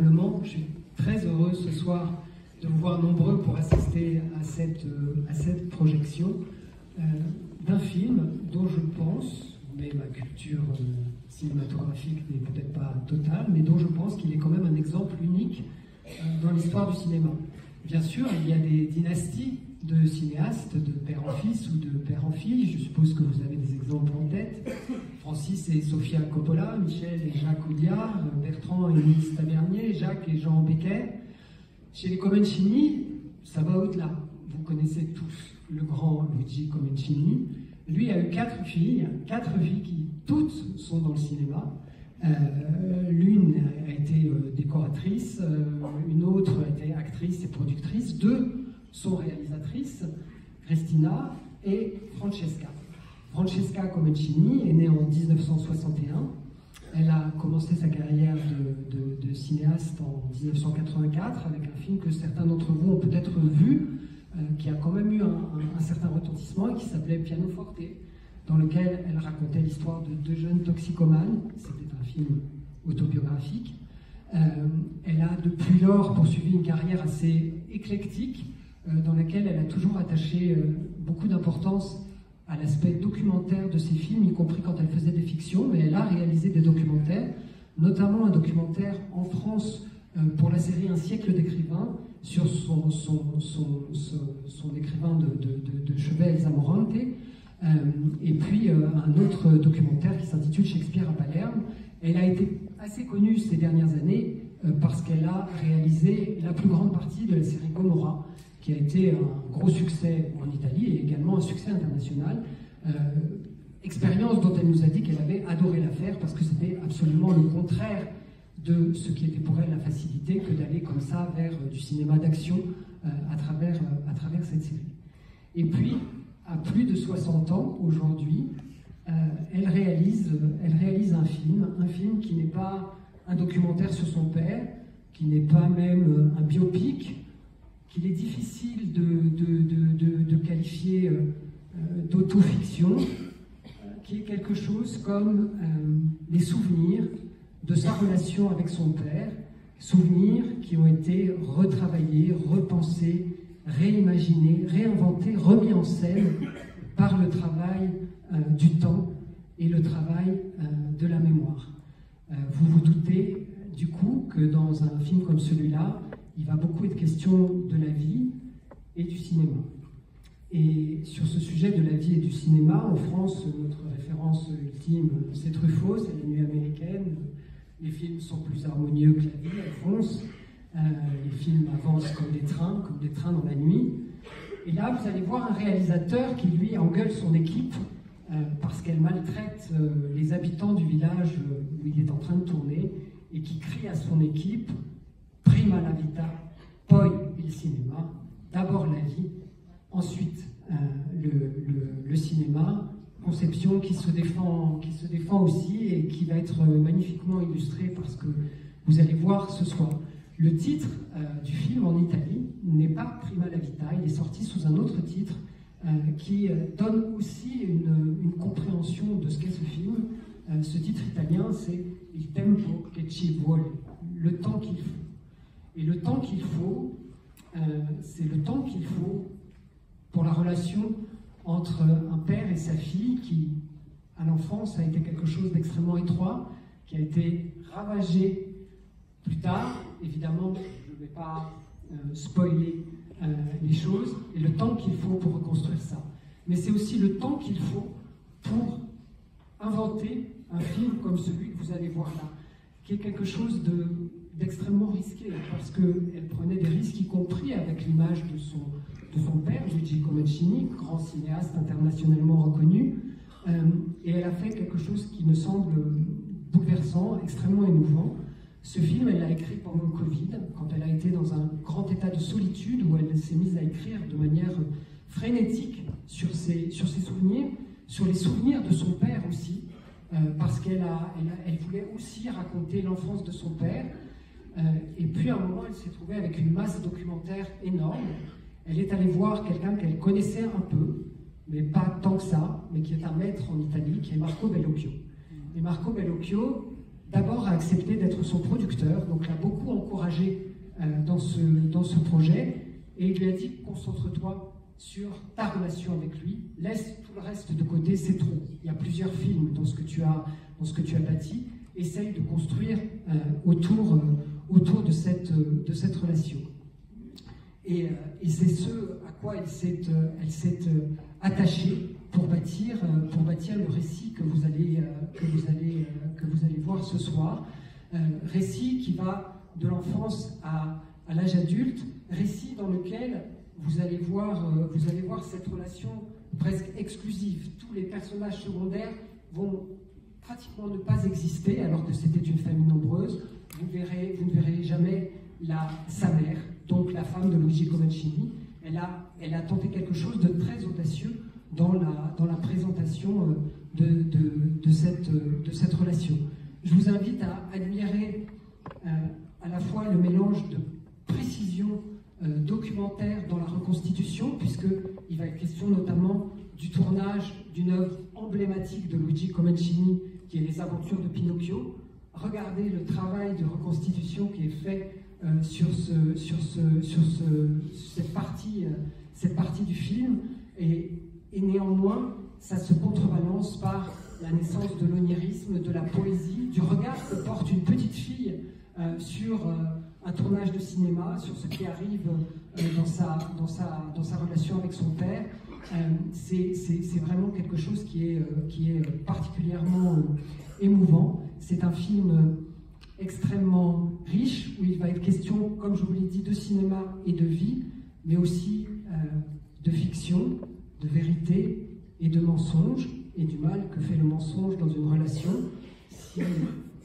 aimablement. Je suis très heureux ce soir de vous voir nombreux pour assister à cette projection d'un film dont je pense, mais ma culture cinématographique n'est peut-être pas totale, mais dont je pense qu'il est quand même un exemple unique dans l'histoire du cinéma. Bien sûr, il y a des dynasties de cinéastes, de père en fils ou de père en fille. Je suppose que vous avez des exemples en tête. Francis et Sofia Coppola, Michel et Jacques Audiard, Bertrand et Louis Tavernier, Jacques et Jean Becquet. Chez les Comencini, ça va au-delà. Vous connaissez tous le grand Luigi Comencini. Lui a eu 4 filles qui toutes sont dans le cinéma. L'une a été décoratrice, une autre a été actrice et productrice, 2 sont réalisatrices, Cristina et Francesca. Francesca Comencini est née en 1961. Elle a commencé sa carrière de cinéaste en 1984 avec un film que certains d'entre vous ont peut-être vu, qui a quand même eu un certain retentissement et qui s'appelait Pianoforte, dans lequel elle racontait l'histoire de 2 jeunes toxicomanes. C'était un film autobiographique. Elle a depuis lors poursuivi une carrière assez éclectique, dans laquelle elle a toujours attaché beaucoup d'importance à l'aspect documentaire de ses films, y compris quand elle faisait des fictions, mais elle a réalisé des documentaires, notamment un documentaire en France pour la série Un siècle d'écrivains, sur son écrivain de chevet, Elsa Morante, et puis un autre documentaire qui s'intitule Shakespeare à Palerme. Elle a été assez connue ces dernières années parce qu'elle a réalisé la plus grande partie de la série Gomorrah, qui a été un gros succès en Italie et également un succès international. Expérience dont elle nous a dit qu'elle avait adoré la faire parce que c'était absolument le contraire de ce qui était pour elle la facilité que d'aller comme ça vers du cinéma d'action à travers cette série. Et puis, à plus de 60 ans aujourd'hui, elle réalise un film qui n'est pas un documentaire sur son père, qui n'est pas même un biopic, qu'il est difficile de qualifier d'autofiction, qui est quelque chose comme les souvenirs de sa relation avec son père, souvenirs qui ont été retravaillés, repensés, réimaginés, réinventés, remis en scène par le travail du temps et le travail de la mémoire. Vous vous doutez du coup que dans un film comme celui-là, il va beaucoup être question de la vie et du cinéma. Et sur ce sujet de la vie et du cinéma, en France, notre référence ultime, c'est Truffaut, c'est La Nuit américaine. Les films sont plus harmonieux que la vie, Alphonse. Les films avancent comme des trains dans la nuit. Et là, vous allez voir un réalisateur qui, lui, engueule son équipe parce qu'elle maltraite les habitants du village où il est en train de tourner et qui crie à son équipe « Prima la vita, poi il cinema », d'abord la vie, ensuite le cinéma, conception qui se défend aussi et qui va être magnifiquement illustrée parce que vous allez voir ce soir. Le titre du film en Italie n'est pas Prima la vita, il est sorti sous un autre titre qui donne aussi une compréhension de ce qu'est ce film. Ce titre italien, c'est Il tempo che ci vuole, le temps qu'il faut. Et le temps qu'il faut, c'est le temps qu'il faut pour la relation entre un père et sa fille qui, à l'enfance, a été quelque chose d'extrêmement étroit, qui a été ravagé plus tard. Évidemment, je ne vais pas spoiler les choses, et le temps qu'il faut pour reconstruire ça. Mais c'est aussi le temps qu'il faut pour inventer un film comme celui que vous allez voir là, qui est quelque chose d'extrêmement risqué, parce qu'elle prenait des risques, y compris avec l'image de son père, Luigi Comencini, grand cinéaste internationalement reconnu, et elle a fait quelque chose qui me semble bouleversant, extrêmement émouvant. Ce film, elle l'a écrit pendant le Covid, quand elle a été dans un grand état de solitude, où elle s'est mise à écrire de manière frénétique sur ses souvenirs, sur les souvenirs de son père aussi, parce qu'elle voulait aussi raconter l'enfance de son père. Et puis à un moment, elle s'est trouvée avec une masse documentaire énorme. Elle est allée voir quelqu'un qu'elle connaissait un peu, mais pas tant que ça, mais qui est un maître en Italie, qui est Marco Bellocchio. Et Marco Bellocchio, d'abord, a accepté d'être son producteur, donc l'a beaucoup encouragé engagé dans ce projet, et il lui a dit « Concentre-toi sur ta relation avec lui, laisse tout le reste de côté, c'est trop. Il y a plusieurs films dans ce que tu as bâti, essaye de construire autour de cette relation. » Et c'est ce à quoi elle s'est attachée pour bâtir le récit que vous allez voir ce soir. Récit qui va de l'enfance à l'âge adulte, récit dans lequel vous allez voir cette relation presque exclusive. Tous les personnages secondaires vont pratiquement ne pas exister, alors que c'était une famille nombreuse. Vous ne verrez jamais sa mère, donc la femme de Luigi Comencini. Elle a tenté quelque chose de très audacieux dans la présentation de cette relation. Je vous invite à admirer à la fois le mélange de précision documentaire dans la reconstitution, puisqu'il va être question notamment du tournage d'une œuvre emblématique de Luigi Comencini, qui est Les Aventures de Pinocchio. Regardez le travail de reconstitution qui est fait sur cette partie du film, et néanmoins, ça se contrebalance par la naissance de l'onirisme, de la poésie, du regard que porte une petite fille sur un tournage de cinéma, sur ce qui arrive dans sa relation avec son père. C'est vraiment quelque chose qui est particulièrement émouvant. C'est un film extrêmement riche, où il va être question, comme je vous l'ai dit, de cinéma et de vie, mais aussi de fiction, de vérité et de mensonge, et du mal que fait le mensonge dans une relation.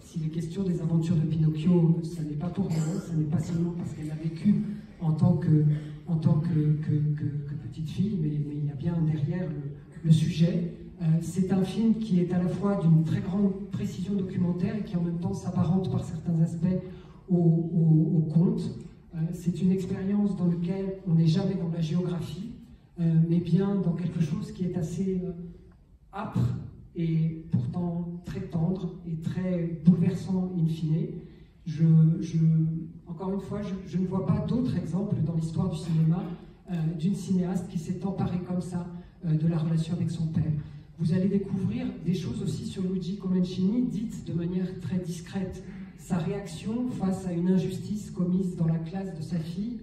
S'il est question des aventures de Pinocchio, ça n'est pas pour rien, ça n'est pas seulement parce qu'elle a vécu en tant que petite fille, mais il y a bien derrière le sujet. C'est un film qui est à la fois d'une très grande précision documentaire et qui en même temps s'apparente par certains aspects au conte. C'est une expérience dans laquelle on n'est jamais dans la géographie, mais bien dans quelque chose qui est assez âpre et pourtant très tendre et très bouleversant in fine. Encore une fois, je ne vois pas d'autres exemples dans l'histoire du cinéma d'une cinéaste qui s'est emparée comme ça de la relation avec son père. Vous allez découvrir des choses aussi sur Luigi Comencini, dites de manière très discrète. Sa réaction face à une injustice commise dans la classe de sa fille,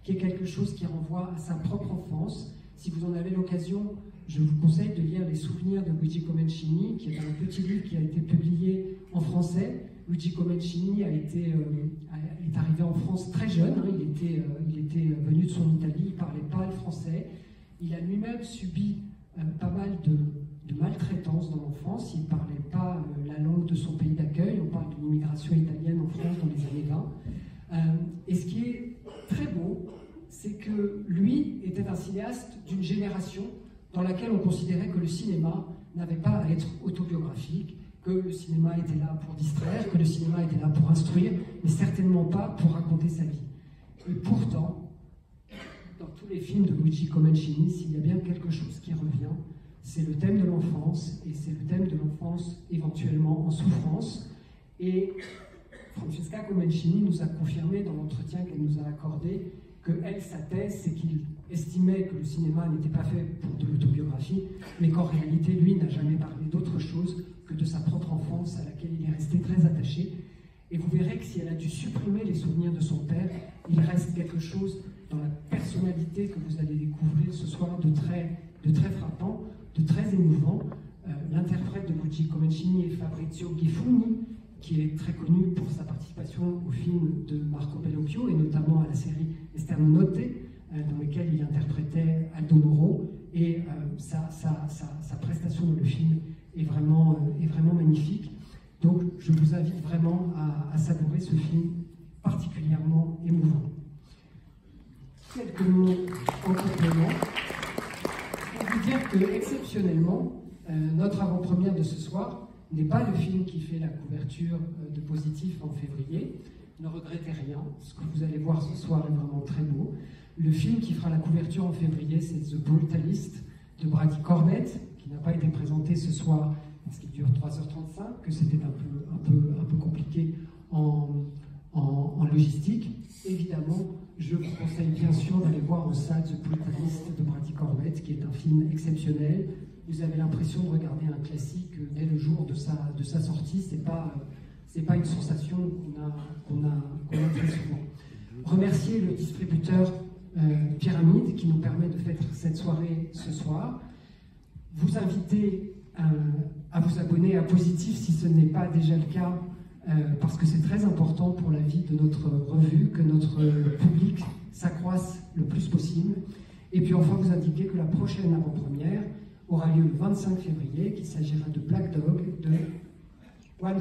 qui est quelque chose qui renvoie à sa propre enfance. Si vous en avez l'occasion, je vous conseille de lire Les souvenirs de Luigi Comencini, qui est un petit livre qui a été publié en français. Luigi Comencini est arrivé en France très jeune, hein, il était venu de son Italie, il ne parlait pas le français. Il a lui-même subi pas mal de maltraitance dans l'enfance, il ne parlait pas la langue de son pays d'accueil, on parle de l'immigration italienne en France dans les années 20. Et ce qui est très beau, c'est que lui était un cinéaste d'une génération dans laquelle on considérait que le cinéma n'avait pas à être autobiographique, que le cinéma était là pour distraire, que le cinéma était là pour instruire, mais certainement pas pour raconter sa vie. Et pourtant, dans tous les films de Luigi Comencini, s'il y a bien quelque chose qui revient, c'est le thème de l'enfance, et c'est le thème de l'enfance éventuellement en souffrance. Et Francesca Comencini nous a confirmé dans l'entretien qu'elle nous a accordé que elle, sa thèse, c'est qu'il estimait que le cinéma n'était pas fait pour de l'autobiographie, mais qu'en réalité, lui n'a jamais parlé d'autre chose que de sa propre enfance à laquelle il est resté très attaché. Et vous verrez que si elle a dû supprimer les souvenirs de son père, il reste quelque chose dans la personnalité que vous allez découvrir ce soir de très frappant, de très émouvant. L'interprète de Luigi Comencini est Fabrizio Ghifuni, qui est très connu pour sa participation au film de Marco Bellocchio et notamment à la série Esterno Notte, dans lequel il interprétait Aldo Moro, et sa prestation dans le film est vraiment magnifique. Donc je vous invite vraiment à savourer ce film particulièrement émouvant. Quelques mots en complément pour vous dire que, exceptionnellement, notre avant-première de ce soir n'est pas le film qui fait la couverture de Positif en février. Ne regrettez rien, ce que vous allez voir ce soir est vraiment très beau. Le film qui fera la couverture en février, c'est The Brutalist de Brady Cornett, qui n'a pas été présenté ce soir parce qu'il dure 3h35, que c'était un peu compliqué en logistique. évidemment, je vous conseille bien sûr d'aller voir en salle The Brutalist de Brady Corbett, qui est un film exceptionnel. Vous avez l'impression de regarder un classique dès le jour de sa sortie. C'est pas une sensation qu'on a très souvent. Remercier le distributeur Pyramide qui nous permet de faire cette soirée ce soir. Vous inviter à vous abonner à Positif si ce n'est pas déjà le cas, parce que c'est très important pour la vie de notre revue, que notre public s'accroisse le plus possible. Et puis enfin vous indiquer que la prochaine avant-première aura lieu le 25 février, qu'il s'agira de Black Dog de Wan Hu.